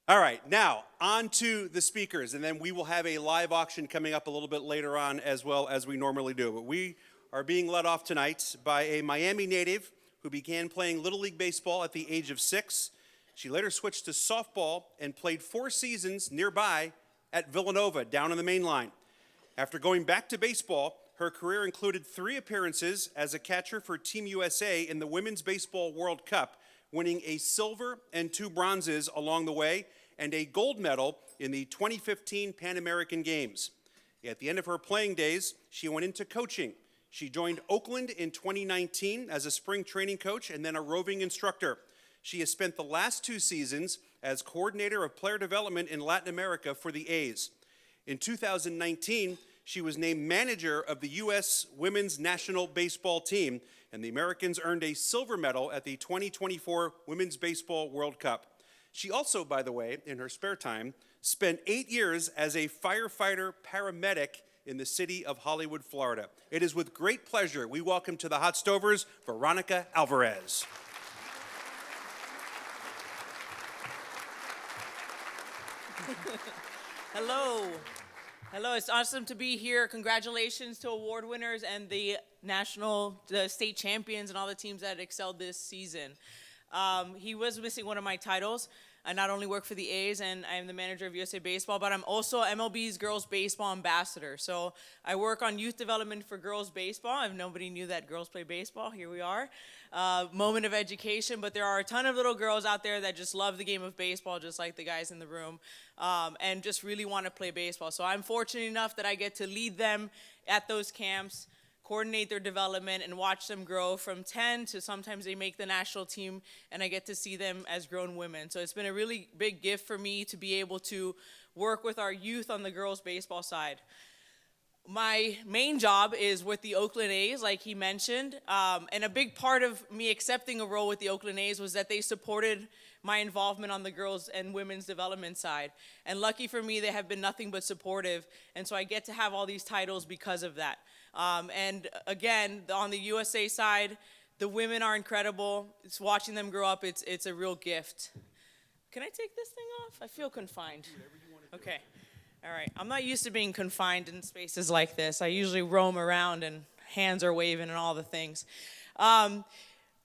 All right, now on to the speakers, and then we will have a live auction coming up a little bit later on as well as we normally do. But we are being led off tonight by a Miami native who began playing Little League Baseball at the age of 6. She later switched to softball and played 4 seasons nearby at Villanova down on the main line. After going back to baseball, her career included 3 appearances as a catcher for Team USA in the Women's Baseball World Cup, winning a silver and 2 bronzes along the way, and a gold medal in the 2015 Pan American Games. At the end of her playing days, she went into coaching. She joined Oakland in 2019 as a spring training coach and then a roving instructor. She has spent the last 2 seasons as coordinator of player development in Latin America for the A's. In 2019, she was named manager of the U.S. Women's National Baseball Team, and the Americans earned a silver medal at the 2024 Women's Baseball World Cup. She also, by the way, in her spare time, spent 8 years as a firefighter paramedic in the city of Hollywood, Florida. It is with great pleasure we welcome to the Hot Stovers, Veronica Alvarez. Hello. Hello, it's awesome to be here. Congratulations to award winners and the state champions and all the teams that excelled this season. He was missing one of my titles. I not only work for the A's and I am the manager of USA Baseball, but I'm also MLB's Girls Baseball Ambassador. So I work on youth development for girls baseball. If nobody knew that girls play baseball, here we are. Moment of education, but there are a ton of little girls out there that just love the game of baseball, just like the guys in the room, and just really want to play baseball. So I'm fortunate enough that I get to lead them at those camps, coordinate their development, and watch them grow from 10 to sometimes they make the national team, and I get to see them as grown women. So it's been a really big gift for me to be able to work with our youth on the girls' baseball side. My main job is with the Oakland A's, like he mentioned, and a big part of me accepting a role with the Oakland A's was that they supported my involvement on the girls and women's development side. And lucky for me, they have been nothing but supportive, and so I get to have all these titles because of that. And again, on the USA side, the women are incredible. It's watching them grow up, it's a real gift. Can I take this thing off? I feel confined. Okay. All right. I'm not used to being confined in spaces like this. I usually roam around and hands are waving and all the things.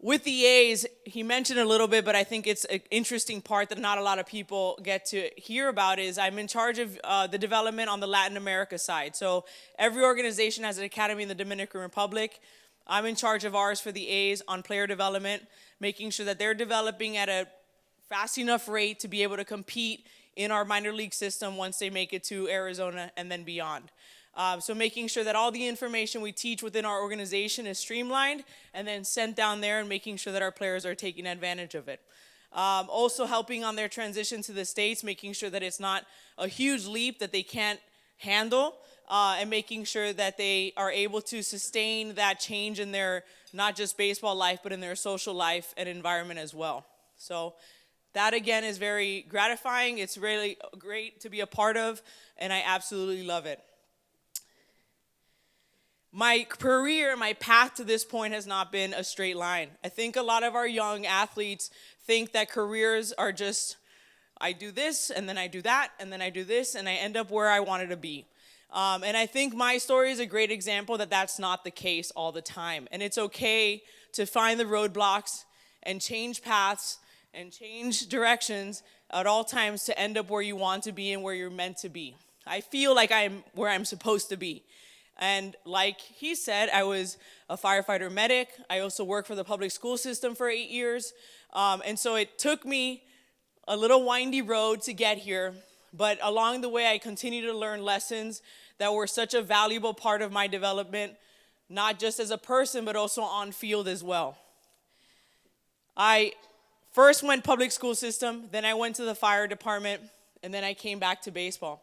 With the A's, he mentioned a little bit, but I think it's an interesting part that not a lot of people get to hear about is I'm in charge of the development on the Latin America side. So every organization has an academy in the Dominican Republic. I'm in charge of ours for the A's on player development, making sure that they're developing at a fast enough rate to be able to compete in our minor league system once they make it to Arizona and then beyond. So making sure that all the information we teach within our organization is streamlined and then sent down there and making sure that our players are taking advantage of it. Also helping on their transition to the States, making sure that it's not a huge leap that they can't handle, and making sure that they are able to sustain that change in their not just baseball life, but in their social life and environment as well. So that, again, is very gratifying. It's really great to be a part of, and I absolutely love it. My career, my path to this point has not been a straight line. I think a lot of our young athletes think that careers are just, I do this, and then I do that, and then I do this, and I end up where I wanted to be. And I think my story is a great example that that's not the case all the time. And it's okay to find the roadblocks and change paths and change directions at all times to end up where you want to be and where you're meant to be. I feel like I'm where I'm supposed to be. And like he said, I was a firefighter medic. I also worked for the public school system for 8 years. And so it took me a little windy road to get here. But along the way, I continued to learn lessons that were such a valuable part of my development, not just as a person, but also on field as well. I first went public school system, then I went to the fire department, and then I came back to baseball.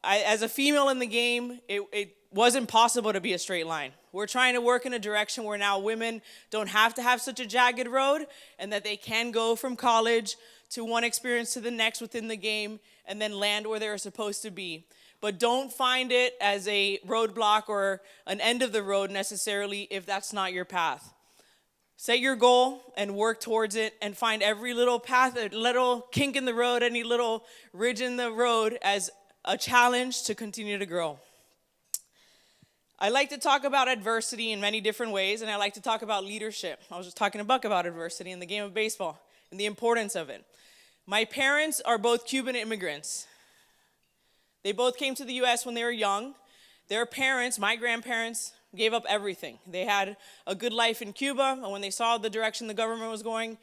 As a female in the game, it wasn't possible to be a straight line. We're trying to work in a direction where now women don't have to have such a jagged road and that they can go from college to one experience to the next within the game and then land where they're supposed to be. But don't find it as a roadblock or an end of the road necessarily if that's not your path. Set your goal and work towards it and find every little path, a little kink in the road, any little ridge in the road as a challenge to continue to grow. I like to talk about adversity in many different ways, and I like to talk about leadership. I was just talking to Buck about adversity in the game of baseball and the importance of it. My parents are both Cuban immigrants. They both came to the U.S. when they were young. Their parents, my grandparents, gave up everything. They had a good life in Cuba, and when they saw the direction the government was going,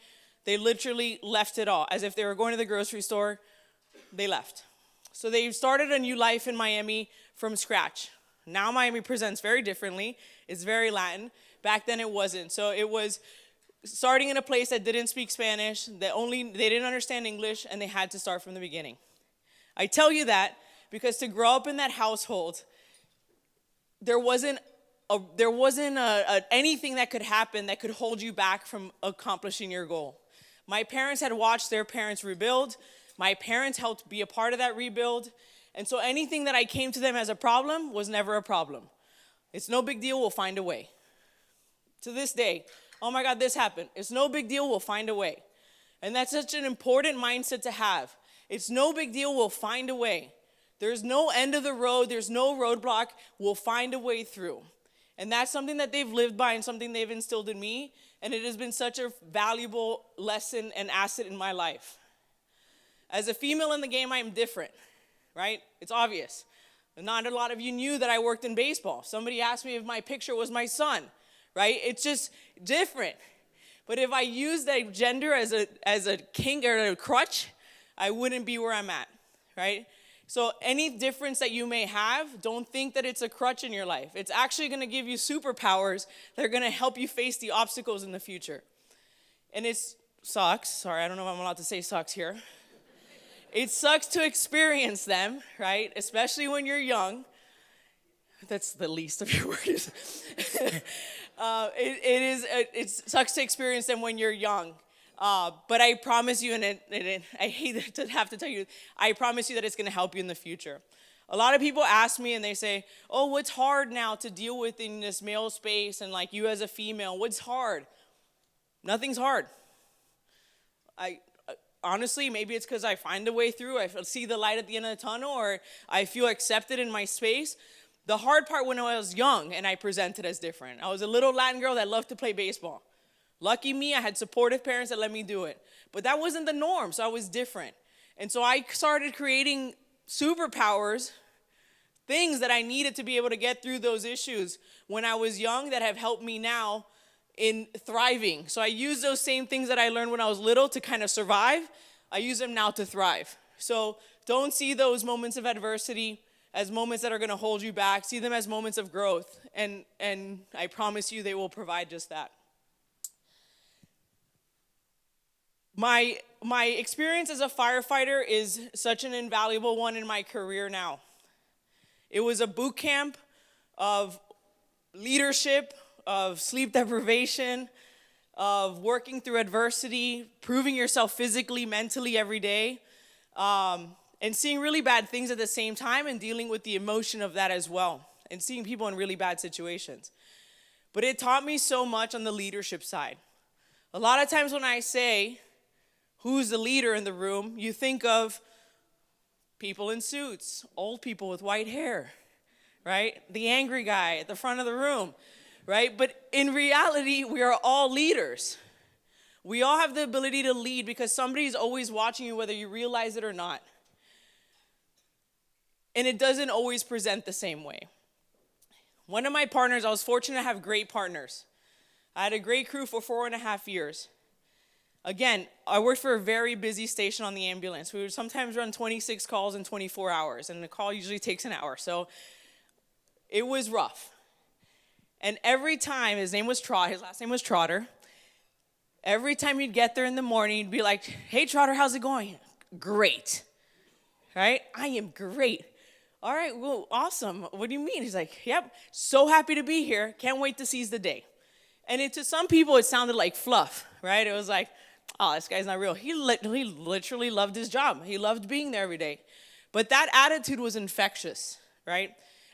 they literally left it all. As if they were going to the grocery store, they left. So they started a new life in Miami from scratch. Now Miami presents very differently. It's very Latin. Back then it wasn't. So it was starting in a place that didn't speak Spanish, they didn't understand English, and they had to start from the beginning. I tell you that because to grow up in that household, there wasn't anything that could happen that could hold you back from accomplishing your goal. My parents had watched their parents rebuild. My parents helped be a part of that rebuild. And so anything that I came to them as a problem was never a problem. It's no big deal, we'll find a way. To this day, oh my God, this happened. It's no big deal, we'll find a way. And that's such an important mindset to have. It's no big deal, we'll find a way. There's no end of the road, there's no roadblock, we'll find a way through. And that's something that they've lived by and something they've instilled in me. And it has been such a valuable lesson and asset in my life. As a female in the game, I am different, right? It's obvious. Not a lot of you knew that I worked in baseball. Somebody asked me if my picture was my son, right? It's just different. But if I used that gender as a kink or a crutch, I wouldn't be where I'm at, right? So any difference that you may have, don't think that it's a crutch in your life. It's actually going to give you superpowers that are going to help you face the obstacles in the future. And it sucks. Sorry, I don't know if I'm allowed to say sucks here. It sucks to experience them, right? Especially when you're young. That's the least of your words. It sucks to experience them when you're young. But I promise you, and I hate to have to tell you, I promise you that it's going to help you in the future. A lot of people ask me and they say, oh, what's hard now to deal with in this male space and like you as a female? What's hard? Nothing's hard. Honestly, maybe it's because I find a way through. I see the light at the end of the tunnel, or I feel accepted in my space. The hard part when I was young and I presented as different. I was a little Latin girl that loved to play baseball. Lucky me, I had supportive parents that let me do it. But that wasn't the norm, so I was different. And so I started creating superpowers, things that I needed to be able to get through those issues when I was young that have helped me now in thriving. So I use those same things that I learned when I was little to kind of survive. I use them now to thrive. So don't see those moments of adversity as moments that are going to hold you back. See them as moments of growth. And I promise you they will provide just that. My experience as a firefighter is such an invaluable one in my career now. It was a boot camp of leadership, of sleep deprivation, of working through adversity, proving yourself physically, mentally every day, and seeing really bad things at the same time and dealing with the emotion of that as well, and seeing people in really bad situations. But it taught me so much on the leadership side. A lot of times when I say, who's the leader in the room, you think of people in suits, old people with white hair, right? The angry guy at the front of the room, right? But in reality, we are all leaders. We all have the ability to lead because somebody's always watching you whether you realize it or not. And it doesn't always present the same way. One of my partners, I was fortunate to have great partners. I had a great crew for 4.5 years. Again, I worked for a very busy station on the ambulance. We would sometimes run 26 calls in 24 hours, and the call usually takes an hour. So it was rough. And every time, his last name was Trotter. Every time he'd get there in the morning, he'd be like, hey, Trotter, how's it going? Great. Right? I am great. All right, well, awesome. What do you mean? He's like, yep, so happy to be here. Can't wait to seize the day. And to some people, it sounded like fluff, right? It was like, oh, this guy's not real. He literally loved his job. He loved being there every day. But that attitude was infectious, right?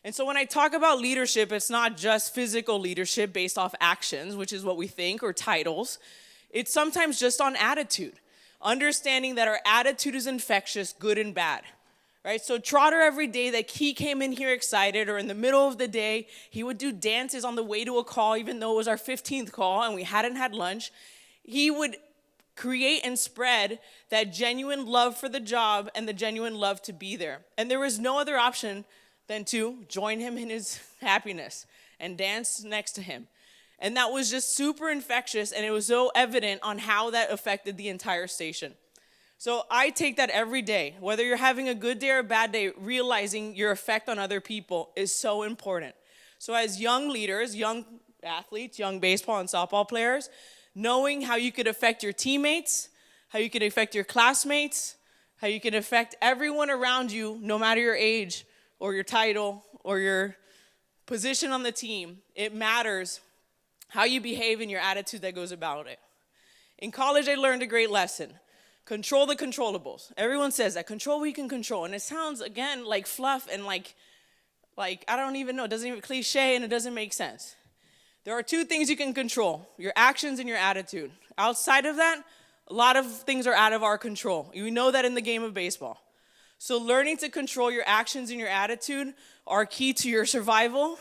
And so when I talk about leadership, it's not just physical leadership based off actions, which is what we think, or titles. It's sometimes just on attitude. Understanding that our attitude is infectious, good and bad. Right? So Trotter, every day that he came in here excited, or in the middle of the day, he would do dances on the way to a call, even though it was our 15th call and we hadn't had lunch. He would create and spread that genuine love for the job and the genuine love to be there. And there was no other option than to join him in his happiness and dance next to him. And that was just super infectious, and it was so evident on how that affected the entire station. So I take that every day, whether you're having a good day or a bad day, realizing your effect on other people is so important. So as young leaders, young athletes, young baseball and softball players, knowing how you could affect your teammates, how you could affect your classmates, how you can affect everyone around you, no matter your age or your title or your position on the team, it matters how you behave and your attitude that goes about it. In college, I learned a great lesson. Control the controllables. Everyone says that. Control what you can control. And it sounds, again, like fluff and like I don't even know. It doesn't even cliche and it doesn't make sense. There are two things you can control, your actions and your attitude. Outside of that, a lot of things are out of our control. You know that in the game of baseball. So learning to control your actions and your attitude are key to your survival,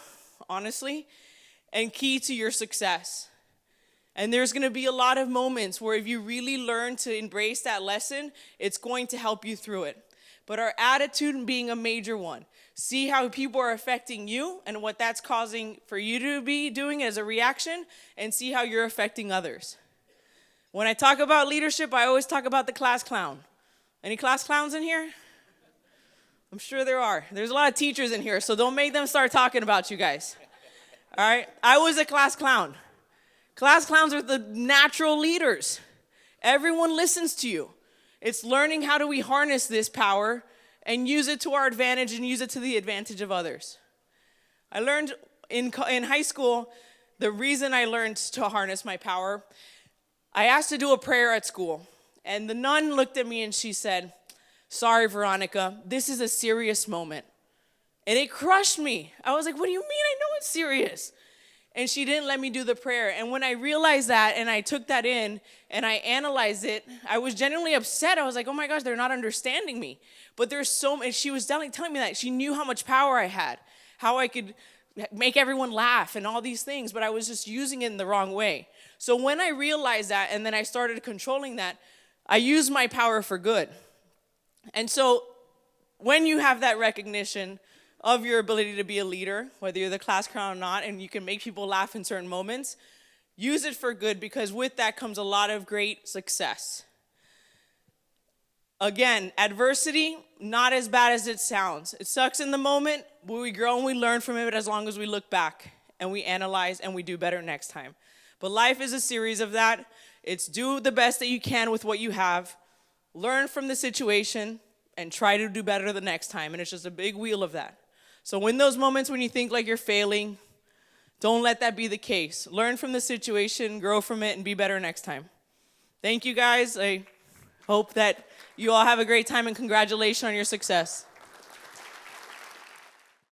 honestly, and key to your success. And there's going to be a lot of moments where if you really learn to embrace that lesson, it's going to help you through it. But our attitude being a major one. See how people are affecting you and what that's causing for you to be doing as a reaction, and see how you're affecting others. When I talk about leadership, I always talk about the class clown. Any class clowns in here? I'm sure there are. There's a lot of teachers in here, so don't make them start talking about you guys. All right? I was a class clown. Class clowns are the natural leaders. Everyone listens to you. It's learning how do we harness this power and use it to our advantage and use it to the advantage of others. I learned in high school, the reason I learned to harness my power, I asked to do a prayer at school. And the nun looked at me and she said, "Sorry, Veronica, this is a serious moment." And it crushed me. I was like, "What do you mean? I know it's serious." And she didn't let me do the prayer. And when I realized that and I took that in and I analyzed it, I was genuinely upset. I was like, oh my gosh, they're not understanding me. But there's so much, she was telling me that. She knew how much power I had, how I could make everyone laugh and all these things, but I was just using it in the wrong way. So when I realized that and then I started controlling that, I used my power for good. And so when you have that recognition of your ability to be a leader, whether you're the class clown or not, and you can make people laugh in certain moments, use it for good, because with that comes a lot of great success. Again, adversity, not as bad as it sounds. It sucks in the moment, but we grow and we learn from it as long as we look back and we analyze and we do better next time. But life is a series of that. It's do the best that you can with what you have, learn from the situation, and try to do better the next time. And it's just a big wheel of that. So in those moments when you think like you're failing, don't let that be the case. Learn from the situation, grow from it, and be better next time. Thank you, guys. I hope that you all have a great time, and congratulations on your success.